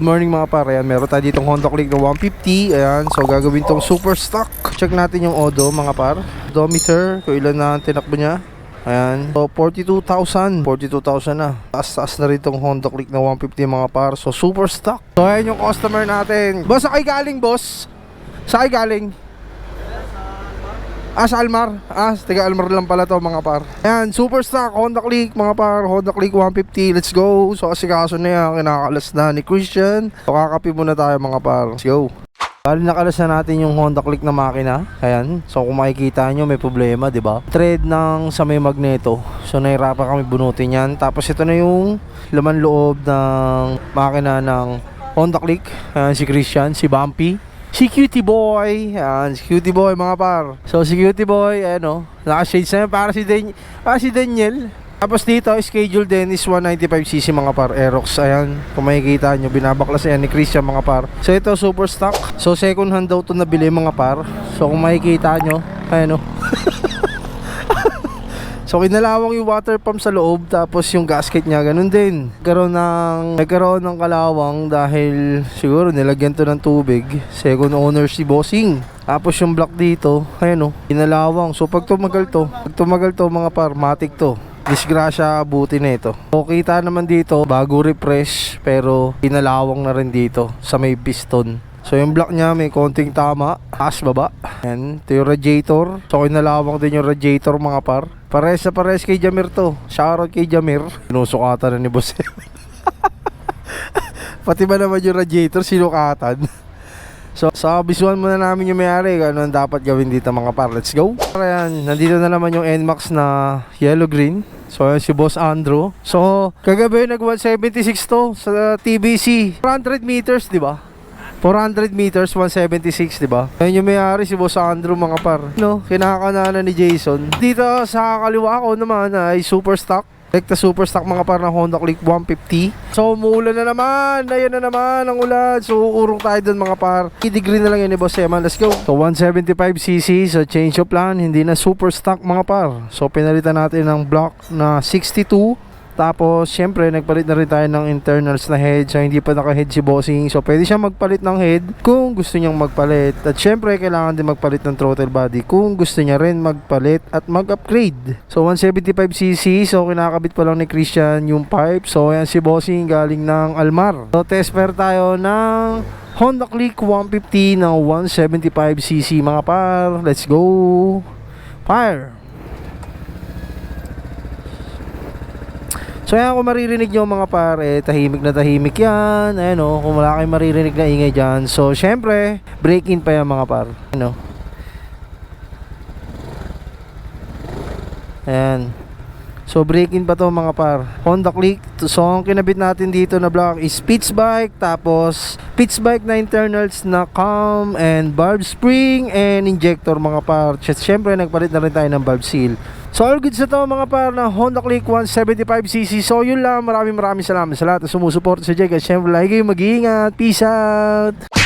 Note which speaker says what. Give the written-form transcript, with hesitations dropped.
Speaker 1: Good morning mga par, ayan, meron tayo ditong Honda Click na 150. Ayan, so gagawin tong super stock. Check natin yung odo mga par, odometer, kung ilan na tinakbo niya. Ayan, so 42,000 na. Taas na rin tong Honda Click na 150 mga par. So super stock. So ayan yung customer natin. Boss, saan kayo galing boss? Saan kayo galing? Sa Almar. Taga Almar lang pala to mga par. Ayan, super stock Honda Click mga par, Honda Click 150. Let's go. So asikaso na yan, kinakalas na ni Christian. So kakapi muna tayo mga par. Let's go. Bali nakalas na natin yung Honda Click na makina. Ayan, so kung makikita nyo may problema, diba? Thread ng sa may magneto. So nahirapan kami bunutin yan. Tapos ito na yung laman loob ng makina ng Honda Click. Ayan, si Christian, si Bumpy, si Cutie Boy. Ayan, si Cutie Boy mga par. So si Cutie Boy, ano, naka-shades na yun, para si Daniel. Tapos dito, schedule din is 195cc mga par, Aerox. Ayan, kung makikita nyo, binabaklas yan ni Christian mga par. So ito, super stock. So second hand daw ito nabili mga par. So kung makikita nyo, ayan o. So kinalawang yung water pump sa loob, tapos yung gasket niya ganun din. Nagkaroon ng kalawang dahil siguro nilagyan to ng tubig. Second owner si Bossing. Tapos yung block dito, ayan o, kinalawang. So pag tumagal to mga par, matik to. Disgrasya buti na ito. So kita naman dito, bago refresh, pero kinalawang na rin dito sa may piston. So yung block niya may konting tama, taas baba. Ayan, ito yung radiator. So kinalawang din yung radiator mga par. Pares na pares kay Jamir to. Shoutout kay Jamir. Sinusukatan na ni boss. Pati ba naman yung radiator sinukatan. So bisuhan muna namin yung may-ari kung ano ang dapat gawin dito mga par. Let's go. Ayan, nandito na naman yung NMAX na yellow green. So ayan si Boss Andrew. So kagabi nag 176 to sa TBC. 400 meters, di ba? 400 meters, 176, diba? Ayun yung may-ari si Boss Andrew mga par. No, kinakananan ni Jason. Dito sa kaliwa ko naman ay super stock. Rekta super stock mga par ng Honda Click 150. So umuulan na naman. Ayun na naman ang ulan. So urong tayo dun mga par. I-degree na lang yun ni Boss Eman. Let's go. So 175cc sa change of plan. Hindi na super stock mga par. So pinalitan natin ng block na 62. Tapos, syempre, nagpalit na rin tayo ng internals na head. So, hindi pa naka-head si Bossing. So, pwede siya magpalit ng head kung gusto niyang magpalit. At syempre, kailangan din magpalit ng throttle body kung gusto niya rin magpalit at mag-upgrade. So, 175cc. So, kinakabit pa lang ni Christian yung pipe. So, ayan si Bossing galing ng Almar. So, test pair tayo ng Honda Click 150 na 175cc mga par. Let's go. Fire! So ayan, kung maririnig nyo mga pare, tahimik na tahimik yan. Ayan o, kung wala kayong maririnig na ingay dyan. So syempre, break in pa yan mga par. Ayan o. Ayan. So break in pa to mga par. Honda Click. So ang kinabit natin dito na block is pitch bike. Tapos pitch bike na internals na cam and valve spring and injector mga par. Syempre nagpalit na rin tayo ng valve seal. So all good sa to mga par na Honda Click 175cc. So yun lang, maraming salamat sa lahat na sumusuporta sa Jag. At syempre lagi kayong mag-iingat. Peace out.